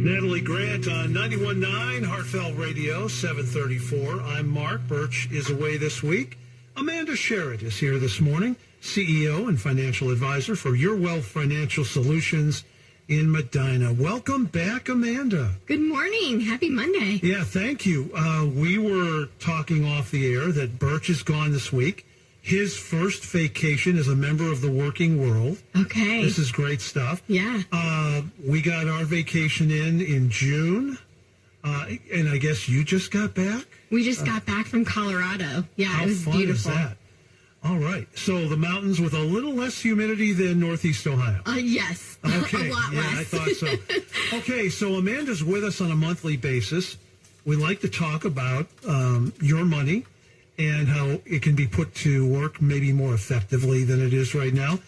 Natalie Grant on 91.9 Heartfelt Radio, 734. I'm Mark. Birch is away this week. Amanda Sharratt is here this morning, CEO and financial advisor for Your Wealth Financial Solutions in Medina. Welcome back, Amanda. Good morning. Happy Monday. Yeah, thank you. We were talking off the air that Birch is gone this week. His first vacation as a member of the working world. Okay. This is great stuff. Yeah. We got our vacation in June, and I guess you just got back? We just got back from Colorado. Yeah, it was beautiful. How fun is that? All right. So the mountains with a little less humidity than Northeast Ohio. Yes. Okay. A lot less. I thought so. Okay, so Amanda's with us on a monthly basis. We like to talk about your money and how it can be put to work maybe more effectively than it is right now.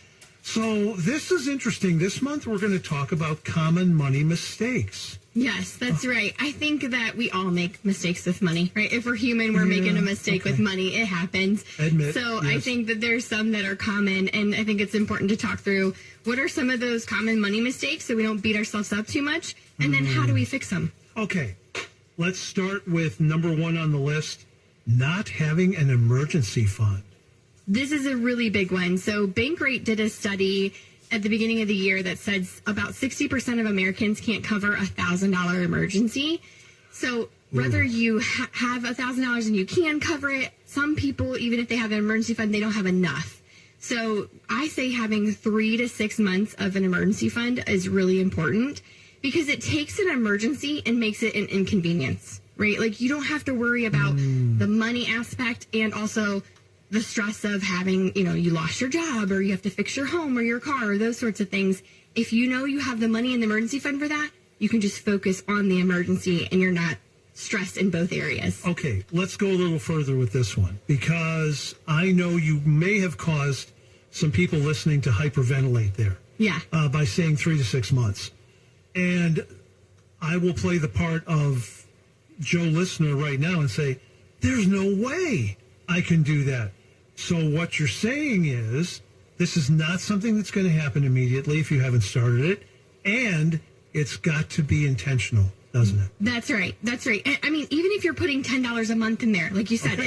So this is interesting. This month we're going to talk about common money mistakes. Yes, that's right. I think that we all make mistakes with money, right? If we're human, we're making a mistake with money. It happens. Admit. So yes. I think that there's some that are common, and I think it's important to talk through what are some of those common money mistakes so we don't beat ourselves up too much, and then how do we fix them? Okay, let's start with number one on the list, not having an emergency fund. This is a really big one. So Bankrate did a study at the beginning of the year that says about 60% of Americans can't cover a $1,000 emergency. So whether you have $1,000 and you can cover it, some people, even if they have an emergency fund, they don't have enough. So I say having 3 to 6 months of an emergency fund is really important because it takes an emergency and makes it an inconvenience, right? Like you don't have to worry about the money aspect and also the stress of having, you lost your job or you have to fix your home or your car or those sorts of things. If you know you have the money in the emergency fund for that, you can just focus on the emergency and you're not stressed in both areas. Okay, let's go a little further with this one because I know you may have caused some people listening to hyperventilate there. Yeah. By saying 3 to 6 months. And I will play the part of Joe listener right now and say, there's no way I can do that. So what you're saying is this is not something that's going to happen immediately if you haven't started it, and it's got to be intentional, doesn't it? That's right. That's right. I mean, even if you're putting $10 a month in there, like you said,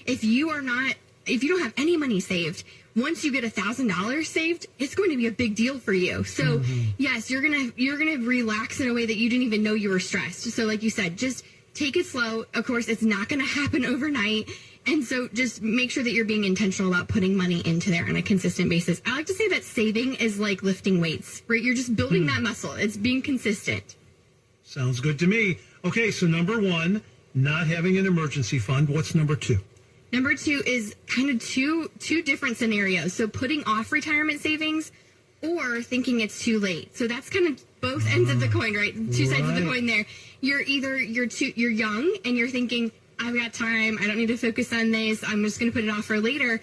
if you don't have any money saved, once you get $1,000 saved, it's going to be a big deal for you. So yes, you're gonna relax in a way that you didn't even know you were stressed. So like you said, just take it slow. Of course, it's not going to happen overnight. And so just make sure that you're being intentional about putting money into there on a consistent basis. I like to say that saving is like lifting weights, right? You're just building that muscle. It's being consistent. Sounds good to me. Okay, so number one, not having an emergency fund. What's number two? Number two is kind of two different scenarios. So putting off retirement savings or thinking it's too late. So that's kind of both ends of the coin, right? Two sides of the coin there. You're young and you're thinking, I've got time. I don't need to focus on this. I'm just going to put it off for later.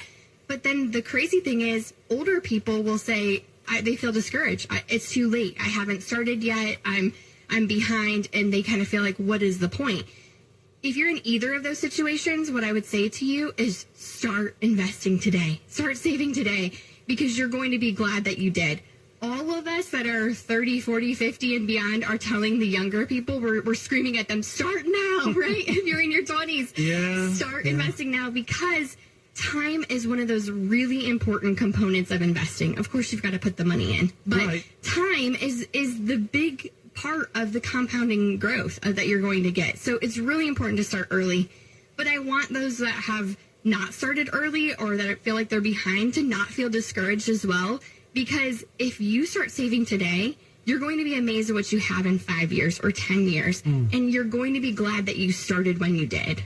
But then the crazy thing is older people will say they feel discouraged. It's too late. I haven't started yet. I'm behind. And they kind of feel like, what is the point? If you're in either of those situations, what I would say to you is start investing today. Start saving today because you're going to be glad that you did. All of us that are 30, 40, 50 and beyond are telling the younger people, we're screaming at them, start now, right? If you're in your 20s, start investing now because time is one of those really important components of investing. Of course, you've got to put the money in, but time is the big part of the compounding growth that you're going to get. So it's really important to start early. But I want those that have not started early or that feel like they're behind to not feel discouraged as well. Because if you start saving today, you're going to be amazed at what you have in 5 years or 10 years. And you're going to be glad that you started when you did.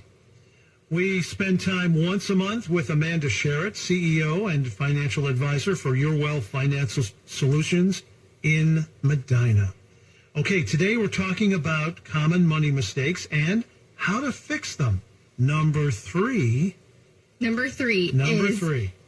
We spend time once a month with Amanda Sharratt, CEO and financial advisor for Your Wealth Financial Solutions in Medina. Okay, today we're talking about common money mistakes and how to fix them. Number three is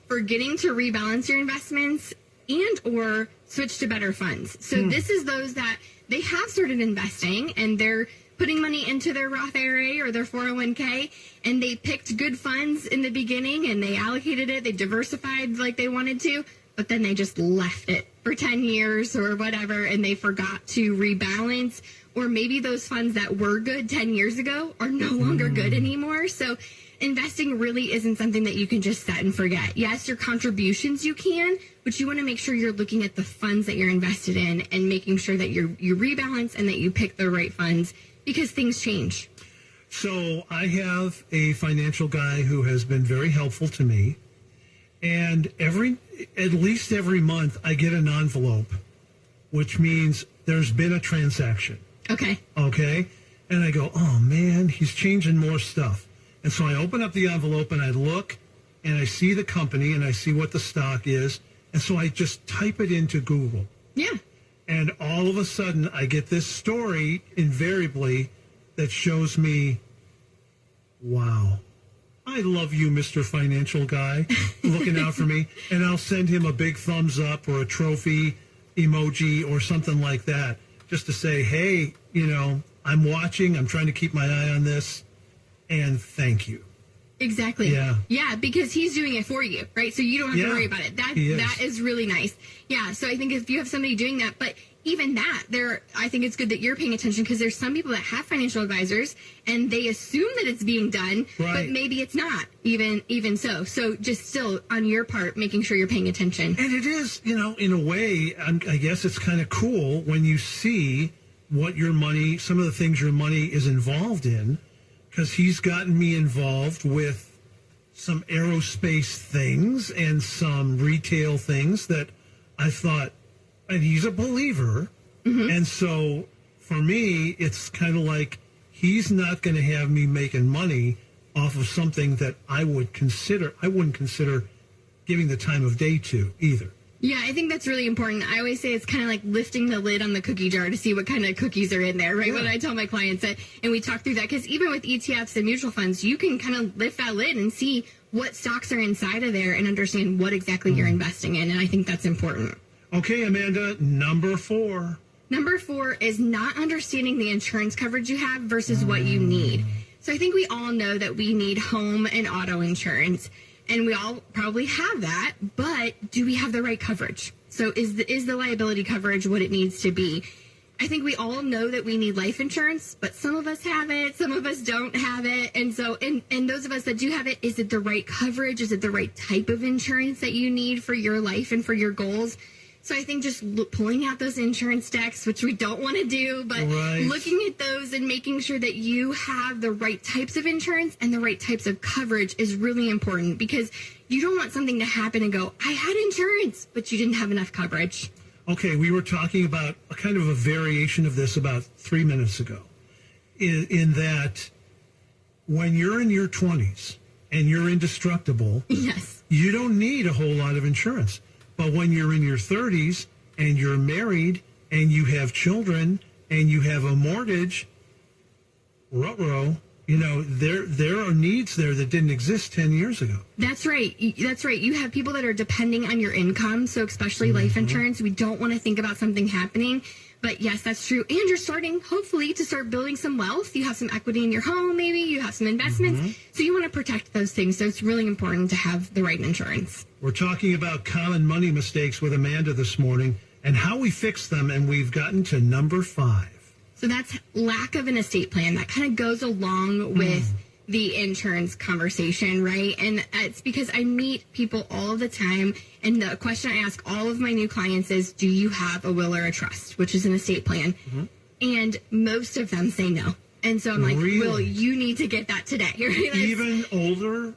forgetting to rebalance your investments and or switch to better funds. So this is those that they have started investing and they're putting money into their Roth IRA or their 401k, and they picked good funds in the beginning and they allocated it, they diversified like they wanted to, but then they just left it for 10 years or whatever, and they forgot to rebalance, or maybe those funds that were good 10 years ago are no longer good anymore. So investing really isn't something that you can just set and forget. Yes, your contributions you can, but you want to make sure you're looking at the funds that you're invested in and making sure that you rebalance and that you pick the right funds, because things change. So I have a financial guy who has been very helpful to me. And at least every month, I get an envelope, which means there's been a transaction. Okay. Okay. And I go, oh, man, he's changing more stuff. And so I open up the envelope and I look and I see the company and I see what the stock is. And so I just type it into Google. Yeah. And all of a sudden, I get this story invariably that shows me, wow, I love you, Mr. Financial Guy, looking out for me. And I'll send him a big thumbs up or a trophy emoji or something like that, just to say, hey, I'm watching. I'm trying to keep my eye on this. And thank you. Exactly. Yeah. Yeah, because he's doing it for you, right? So you don't have to worry about it. That is really nice. Yeah, so I think if you have somebody doing that, but even that, I think it's good that you're paying attention, because there's some people that have financial advisors and they assume that it's being done, but maybe it's not even so. So just still on your part, making sure you're paying attention. And it is, in a way, I guess it's kind of cool when you see what your money, some of the things your money is involved in, because he's gotten me involved with some aerospace things and some retail things that I thought, and he's a believer. Mm-hmm. And so for me, it's kind of like he's not going to have me making money off of something that I wouldn't consider giving the time of day to either. Yeah, I think that's really important. I always say it's kind of like lifting the lid on the cookie jar to see what kind of cookies are in there, right? Yeah. When I tell my clients that, and we talk through that, because even with ETFs and mutual funds, you can kind of lift that lid and see what stocks are inside of there and understand what exactly you're investing in. And I think that's important. Okay, Amanda, number 4. Number 4 is not understanding the insurance coverage you have versus what you need. So I think we all know that we need home and auto insurance. And we all probably have that, but do we have the right coverage? So is the liability coverage what it needs to be? I think we all know that we need life insurance, but some of us have it, some of us don't have it. And so, and those of us that do have it, is it the right coverage? Is it the right type of insurance that you need for your life and for your goals? So I think just pulling out those insurance decks, which we don't want to do, but looking at those and making sure that you have the right types of insurance and the right types of coverage is really important, because you don't want something to happen and go, I had insurance, but you didn't have enough coverage. Okay, we were talking about a kind of a variation of this about 3 minutes ago, in that when you're in your 20s and you're indestructible, yes, you don't need a whole lot of insurance. But when you're in your 30s and you're married and you have children and you have a mortgage, there are needs there that didn't exist 10 years ago. That's right. That's right. You have people that are depending on your income. So especially life insurance, we don't want to think about something happening. But yes, that's true. And you're starting, hopefully, to start building some wealth. You have some equity in your home, maybe. You have some investments. So you want to protect those things. So it's really important to have the right insurance. We're talking about common money mistakes with Amanda this morning and how we fix them. And we've gotten to number 5. So that's lack of an estate plan. That kind of goes along with the insurance conversation, right? And it's because I meet people all the time, and the question I ask all of my new clients is, do you have a will or a trust, which is an estate plan? And most of them say no. And so I'm like, Will, you need to get that today. Right? Even older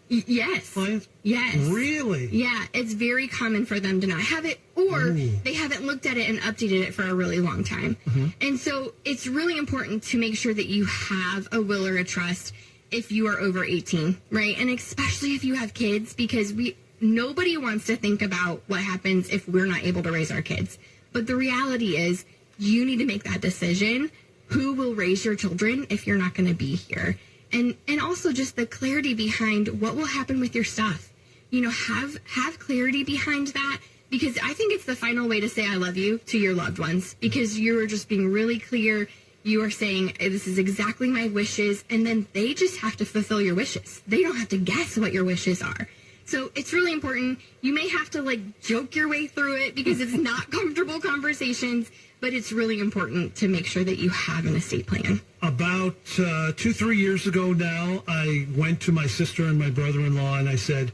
clients? Yes. Really? Yeah. It's very common for them to not have it, or they haven't looked at it and updated it for a really long time. And so it's really important to make sure that you have a will or a trust if you are over 18, right? And especially if you have kids, because nobody wants to think about what happens if we're not able to raise our kids. But the reality is, you need to make that decision. Who will raise your children if you're not going to be here? And also just the clarity behind what will happen with your stuff. Have clarity behind that, because I think it's the final way to say I love you to your loved ones, because you're just being really clear. You are saying, this is exactly my wishes, and then they just have to fulfill your wishes. They don't have to guess what your wishes are. So it's really important. You may have to joke your way through it because it's not comfortable conversations, but it's really important to make sure that you have an estate plan. About 2-3 years ago now, I went to my sister and my brother-in-law and I said,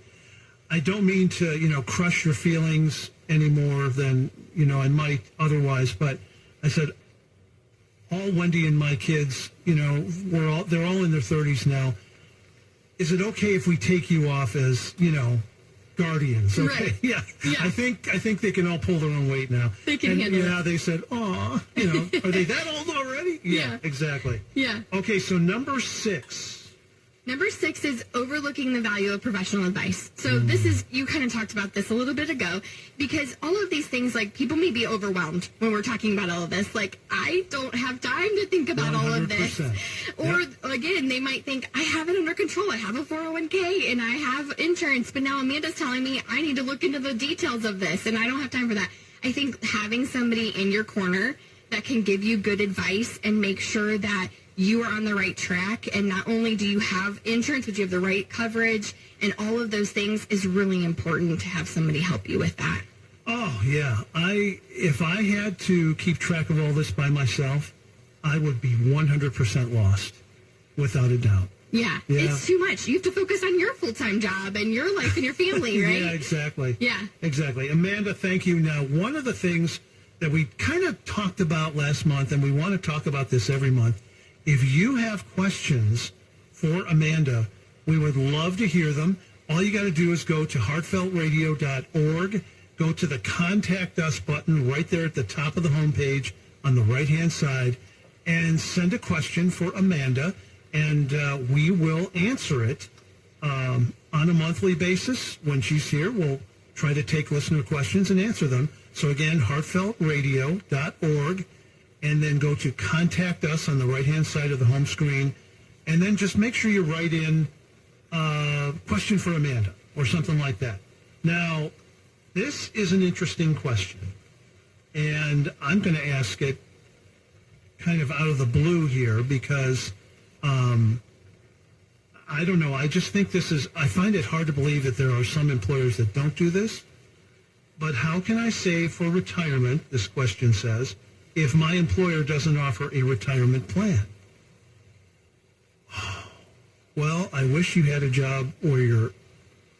I don't mean to, crush your feelings any more than, I might otherwise, but I said, all Wendy and my kids, they're all in their 30s now. Is it okay if we take you off as, guardians? Okay. Right. Yeah. I think they can all pull their own weight now. They can handle it. Yeah, they said, "Aw, are they that old already?" Yeah, exactly. Yeah. Okay, so number 6. Number 6 is overlooking the value of professional advice. So this is, you kind of talked about this a little bit ago, because all of these things, people may be overwhelmed when we're talking about all of this. I don't have time to think about all of this. 100%. Or, again, they might think, I have it under control. I have a 401k and I have insurance, but now Amanda's telling me I need to look into the details of this and I don't have time for that. I think having somebody in your corner that can give you good advice and make sure that you are on the right track, and not only do you have insurance, but you have the right coverage, and all of those things is really important to have somebody help you with that. Oh, yeah. If I had to keep track of all this by myself, I would be 100% lost, without a doubt. Yeah, it's too much. You have to focus on your full-time job and your life and your family, right? Yeah, exactly. Yeah. Exactly. Amanda, thank you. Now, one of the things that we kind of talked about last month, and we want to talk about this every month, if you have questions for Amanda, we would love to hear them. All you got to do is go to heartfeltradio.org, go to the Contact Us button right there at the top of the homepage on the right-hand side, and send a question for Amanda, and we will answer it on a monthly basis. When she's here, we'll try to take listener questions and answer them. So again, heartfeltradio.org. And then go to Contact Us on the right-hand side of the home screen. And then just make sure you write in question for Amanda or something like that. Now, this is an interesting question. And I'm going to ask it kind of out of the blue here because, I don't know, I just think I find it hard to believe that there are some employers that don't do this. But how can I save for retirement, this question says, if my employer doesn't offer a retirement plan? Well, I wish you had a job where your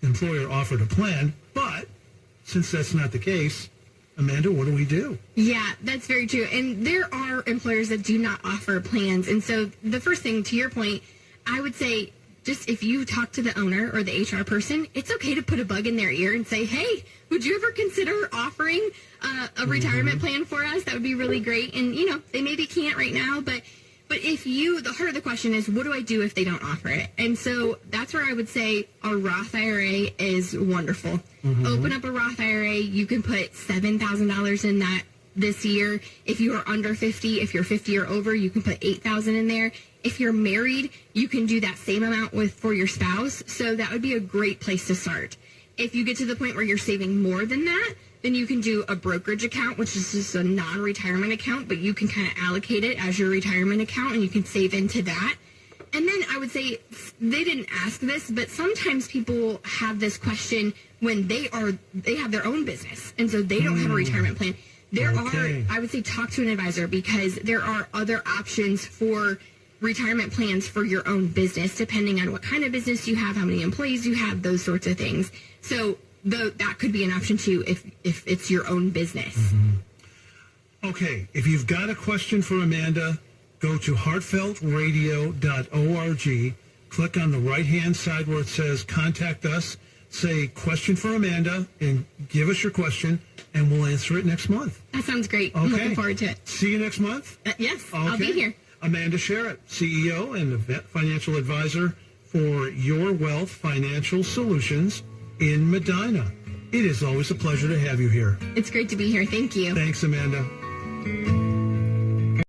employer offered a plan, but since that's not the case, Amanda, what do we do? Yeah, that's very true. And there are employers that do not offer plans. And so the first thing, to your point, I would say, just if you talk to the owner or the HR person, it's okay to put a bug in their ear and say, hey, would you ever consider offering a retirement plan for us? That would be really great. And, they maybe can't right now, but the heart of the question is, what do I do if they don't offer it? And so that's where I would say a Roth IRA is wonderful. Open up a Roth IRA. You can put $7,000 in that this year. If you are under 50, if you're 50 or over, you can put $8,000 in there. If you're married, you can do that same amount for your spouse. So that would be a great place to start. If you get to the point where you're saving more than that, then you can do a brokerage account, which is just a non-retirement account, but you can kind of allocate it as your retirement account and you can save into that. And then I would say, they didn't ask this, but sometimes people have this question when they have their own business, and so they don't have a retirement plan. I would say, talk to an advisor, because there are other options for retirement plans for your own business, depending on what kind of business you have, how many employees you have, those sorts of things. So that could be an option too if it's your own business. Okay, if you've got a question for Amanda, go to heartfeltradio.org, click on the right-hand side where it says Contact Us, say question for Amanda, and give us your question, and we'll answer it next month. That sounds great. Okay. I'm looking forward to it. See you next month? Yes, Okay. I'll be here. Amanda Sharratt, CEO and financial advisor for Your Wealth Financial Solutions in Medina. It is always a pleasure to have you here. It's great to be here. Thank you. Thanks, Amanda.